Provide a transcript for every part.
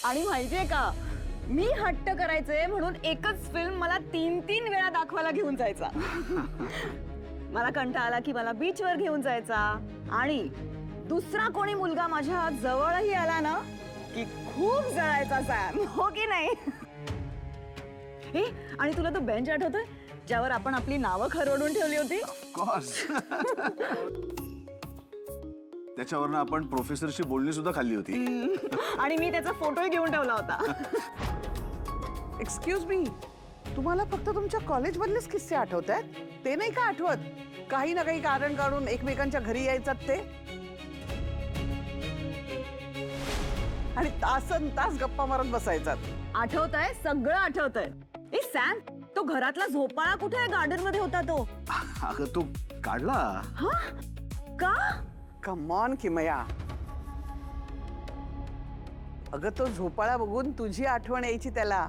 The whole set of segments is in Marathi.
आणि माहितीये का, मी हट्ट करायचे म्हणून एकच फिल्म मला 3-3 वेळा दाखवायला घेऊन जायचा. मला कंटाळा आला की मला बीचवर घेऊन जायचा आणि दुसरा कोणी मुलगा माझ्या जवळही आला ना की खूप जळायचा सॅम, हो की नाही? हे आणि तुला तो बेंच आठवतोय ज्यावर आपण आपली नावं खरवडून ठेवली होती? ऑफकोर्स. त्याच्यावरनं आपण प्रोफेसरशी बोलणी सुद्धा खाल्ली होती. आणि मी त्याचा फोटोही घेऊन ठेवला होता. एक्सक्यूज मी, तुम्हाला फक्त तुमच्या कॉलेजमधलेच किस्से आठवत आहेत? ते नाही का आठवत? काही ना काही कारण काढून एकमेकांच्या घरी यायचात ते आणि तासन तास गप्पा मारत बसायचात. आठवतंय, सगळं आठवतंय. ए सॅम, तो घरातला झोपाळा कुठे आहे? गार्डन मध्ये होता तो. अगं तो काढला. हा? का? कम ऑन किमया, अगं तो झोपाळा बघून तुझी आठवण यायची त्याला.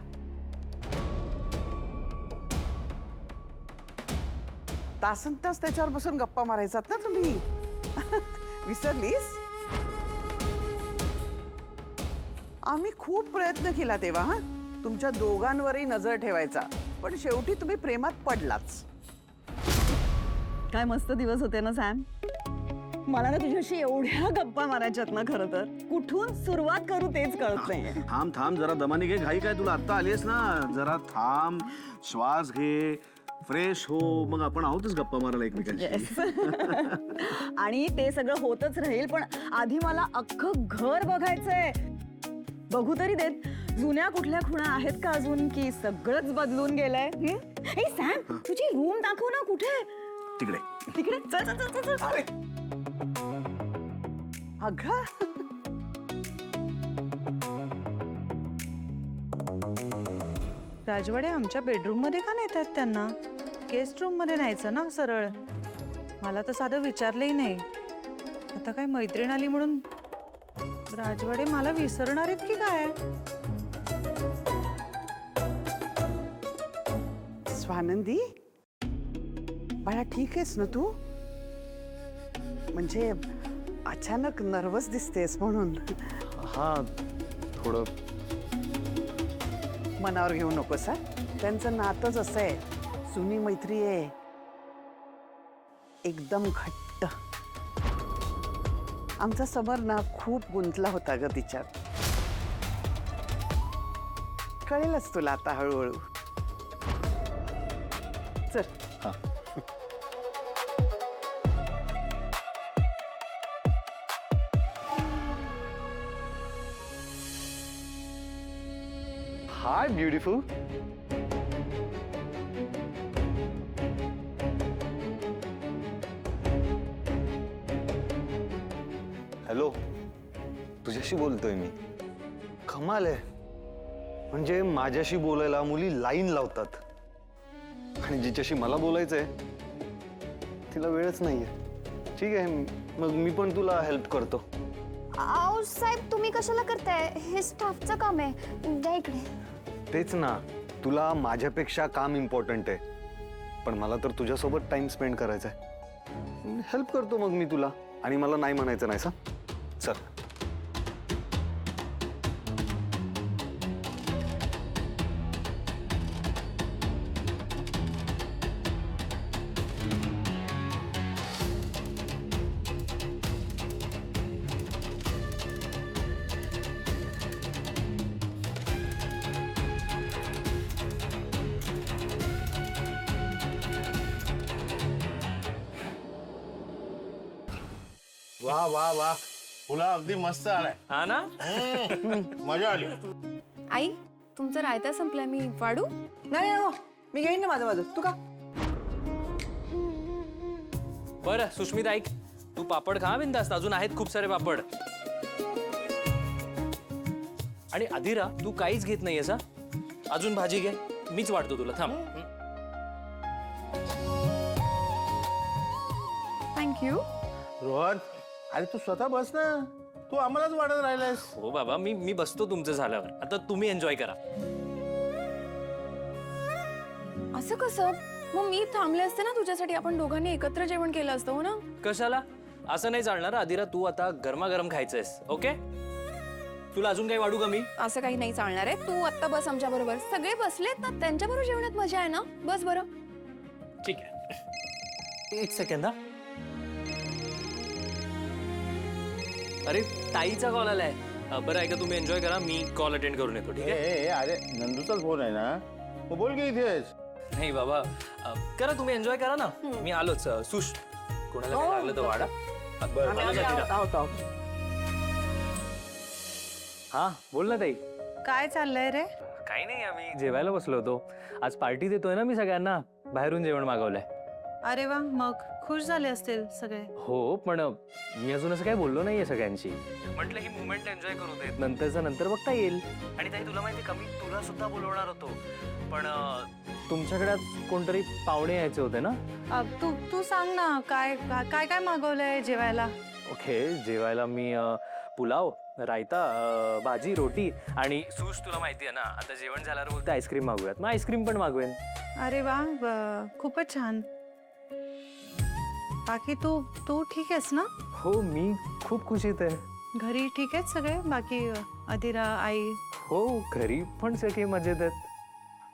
तासन तास त्याच्यावर बसून गप्पा मारायचात ना तुम्ही. विसरलीस? आम्ही खूप प्रयत्न केला तेव्हा, हा तुमच्या दोघांवरही नजर ठेवायचा, पण शेवटी तुम्ही प्रेमात पडलाच. काय मस्त दिवस होते ना सॅम. मला ना तुझ्याशी एवढ्या गप्पा मारायच्यात ना, खरं तर कुठून सुरुवात करू तेच कळत नाहीये. थांब थांब जरा दमाने घे. घाई काय, तुला आत्ता आलीस ना. जरा थांब, श्वास घे, फ्रेश हो, मग आपण आहोतच गप्पा मारायला एकमेकांशी. Yes. आणि ते सगळं होतच राहील, पण आधी मला अख्खं घर बघायचंय. बघू तरी देत, जुन्या कुठल्या खुणा आहेत का अजून, की सगळंच बदलून गेलंय? हे सॅम, तुझी रूम दाखव ना. कुठे? तिकडे. तिकडे चल चल चल चल चल. अगं राजवाडे आमच्या बेडरूम मध्ये का नेतात त्यांना? गेस्ट रूम मध्ये न्यायचं ना सरळ. मला तर साधं विचारलंही नाही. आता काय मैत्रीण आली म्हणून राजवाडे मला विसरणार आहेत की काय? स्वानंदी, बाळा ठीक आहेस ना तू? म्हणजे अचानक नर्वस दिसतेस म्हणून. हा, थोडं. मनावर घेऊ नकोस हा. त्यांचं नातंच असं आहे, जुनी मैत्री आहे, एकदम घट्ट. आमचा समर ना खूप गुंतला होता ग तिच्यात. कळेलच तुला आता हळूहळू. चल. हाय ब्युटिफुल. हॅलो, तुझ्याशी बोलतोय मी. कमाल आहे. म्हणजे माझ्याशी बोलायला मुली लाईन लावतात आणि जिच्याशी मला बोलायचंय तिला वेळच नाहीये. ठीक आहे, मग मी पण तुला हेल्प करतो. आओ साहेब, तुम्ही कशाला करताय? हे स्टाफचं काम आहे. द्या इकडे. तेच ना, तुला माझ्यापेक्षा काम इम्पॉर्टंट आहे, पण मला तर तुझ्यासोबत टाइम स्पेंड करायचा आहे. हेल्प करतो मग मी तुला, आणि मला नाही म्हणायचं नाही. सा चल. वाह वाह वाह, फुला अगदी मस्त आलाय. हा ना. मजा आली. आई, तुमचं रायता संपलाय, मी वाढू? नाही हो, मी घेईन ना माझं माझं. तू का? बरं सुष्मिता, ऐक, तू पापड खा बिंदास्त, अजून आहेत खूप सारे पापड. आणि अधीरा, तू काहीच घेत नाहीयेस हा? अजून भाजी घे, मीच वाढतो तुला. थांब. थँक्यू. रोहन, अरे तू स्वतः बस ना. तू आम्हालाच वाढत राहिलायस. हो बाबा, मी बसतो तुमचं झाल्यावर. आता तुम्ही एन्जॉय करा. असं कसं? मग मी थांबले असते ना तुझ्यासाठी, आपण दोघांनी एकत्र जेवण केलं असतं, हो ना? कशाला? असं नाही चालणार अधीरा, तू आता गरमागरम खायचंयस. ओके. तुला अजून काही वाढू का मी? असं काही नाही चालणार आहे. तू आत्ता बस आमच्या बरोबर. सगळे बसलेत ना, त्यांच्या बरोबर जेवणात मजा आहे ना. बस बरं. ठीक आहे. एक सेकंद हा. अरे ताईचा कॉल आलाय. बरं ऐका, तुम्ही एन्जॉय करा, मी कॉल अटेंड करून येतो. ठीक आहे? अरे नंदूचाच फोन आहे ना, मग बोल की इथेच. नाही बाबा, करा तुम्ही एन्जॉय करा ना. मी आलोच. सुश, कोणाला काय लागलं तर वाडा. हा बोल ना ताई. काय चाललंय रे? काही नाही, आम्ही जेवायला बसलो होतो. आज पार्टी देतोय ना मी सगळ्यांना, बाहेरून जेवण मागवलंय. अरे वा, मग खुश झाले असतील सगळे. हो, पण मी अजून असं काय बोललो नाहीये सगळ्यांशी. म्हटलं ही मुवमेंट एन्जॉय करू देत, नंतरचं नंतर बघता येईल. आणि ताई तुला माहिती का, मी तुला सुद्धा बोलवणार होतो, पण तुमच्याकडे आज कोणतरी पाहुणे यायचे होते ना. तू सांग ना, काय काय काय मागवलंय जेवायला? ओके, जेवायला मी पुलाव, रायता, भाजी, रोटी आणि सूस तुला माहिती आहे ना, आता जेवण झाल्यावर बोलते आईस्क्रीम मागूयात. मग आईस्क्रीम पण मागवेन. अरे वा, खूपच छान. बाकी तू ठीक आहेस ना? हो, मी खूप खुशीत आहे. घरी ठीक आहेत सगळे? बाकी अदिरा, आई? हो, घरी पण सगळे मजेत आहेत.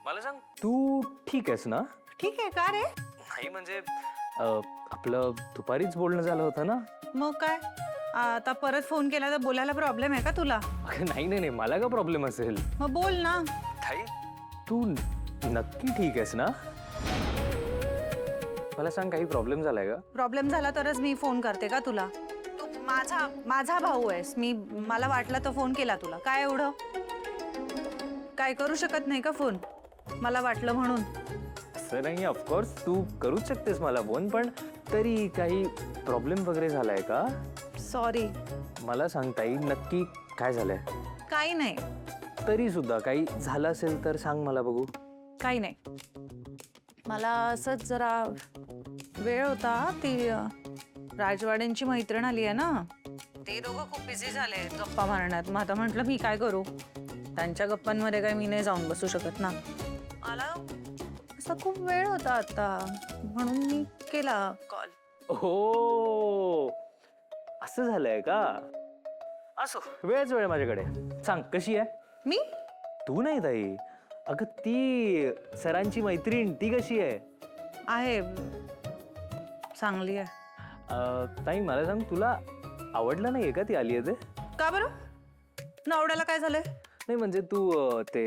मला सांग, तू ठीक आहेस ना? ठीक आहे. का रे? नाही म्हणजे आपलं दुपारीच बोलणं झालं होतं ना. मग काय आता परत फोन केला तर बोलायला प्रॉब्लेम आहे का तुला? अगं नाही नाही नाही, मला का प्रॉब्लेम असेल. मग बोल ना. ताई, तू नक्की ठीक आहेस ना? मला सांग, काही प्रॉब्लेम झालाय का? प्रॉब्लेम झाला तरच मी फोन करते का तुला? तू माझा भाऊ आहेस. मला वाटलं तर फोन केला तुला. काय एवढं? काय करू शकत नाही का फोन? मला वाटलं म्हणून. असं नाही, ऑफकोर्स तू करूच शकतेस मला फोन, पण तरी काही प्रॉब्लेम वगैरे झालाय का? सॉरी. मला सांग ताई, नक्की काय झालंय? काही नाही. तरी सुद्धा काही झालं असेल तर सांग मला बघू. काही नाही. मला असंच जरा वेळ होता. ती राजवाड्यांची मैत्रीण आली आहे ना, ते दोघं खूप बिझी झाले गप्पा मारण्यात. मग आता म्हटलं मी काय करू, त्यांच्या गप्पांमध्ये काय मी नाही जाऊन बसू शकत ना. मला असा खूप वेळ होता आता, म्हणून मी केला कॉल. हो, असं झालंय का? असो, वेळच वेळ माझ्याकडे. सांग, कशी आहे? मी? तू नाही ताई, अगं ती सरांची मैत्रीण, ती कशी आहे? आहे, चांगली आहे. ताई मला सांग, तुला आवडलं नाहीये का ती आली आहे ते? का बरं? नवड्याला काय झालंय? नाही म्हणजे तू ते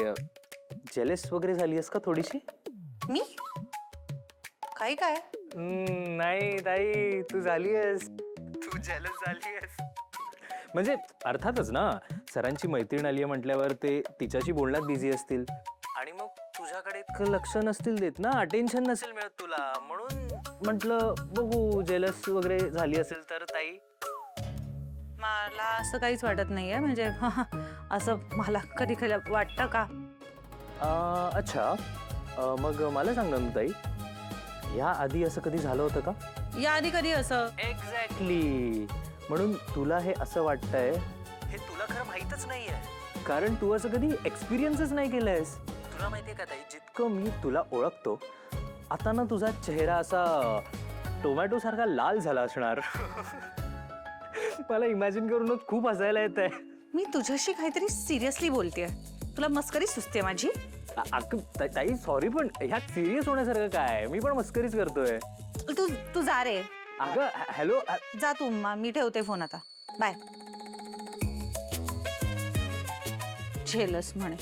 जेलस वगैरे झाली आहेस का थोडीशी? मी? काही काय? नाही ताई, तू झाली आहेस. तू जेलस झाली आहेस. म्हणजे अर्थातच ना, सरांची मैत्रीण आली आहे म्हटल्यावर ते तिच्याशी बोलण्यात बिझी असतील आणि मग तुझ्याकडे इतकं लक्ष नसतील देत ना, अटेन्शन नसेल मिळत तुला, म्हणून म्हटलं बघू जेलस वगैरे झाली असेल तर. ताई, मला असं काहीच वाटत नाहीये. म्हणजे असं मला कधी कधी वाटतं का? अच्छा, मग मला सांग ना ताई, या आधी असं कधी झालं होतं का? या आधी कधी असं? एक्झॅक्टली, म्हणून तुला हे असं वाटतंय हे तुला खरं माहीतच नाहीये, कारण तू असं कधी एक्सपिरियन्सच नाही केलंयस. तुला माहितीये का ताई, जितकं मी तुला ओळखतो आता ना, तुझा चेहरा असा टोमॅटो सारखा लाल झाला असणार. मला इमॅजिन करूनच खूप हसायला येत आहे. मी तुझ्याशी काहीतरी सिरियसली बोलतेय, तुला मस्करी सुचते माझी? ताई सॉरी, पण ह्यात सिरियस होण्यासारखं काय? मी पण मस्करीच करतोय. तू जा रे. अगं हॅलो. जा तू, मी ठेवते फोन आता. बाय. झेलस म्हणे.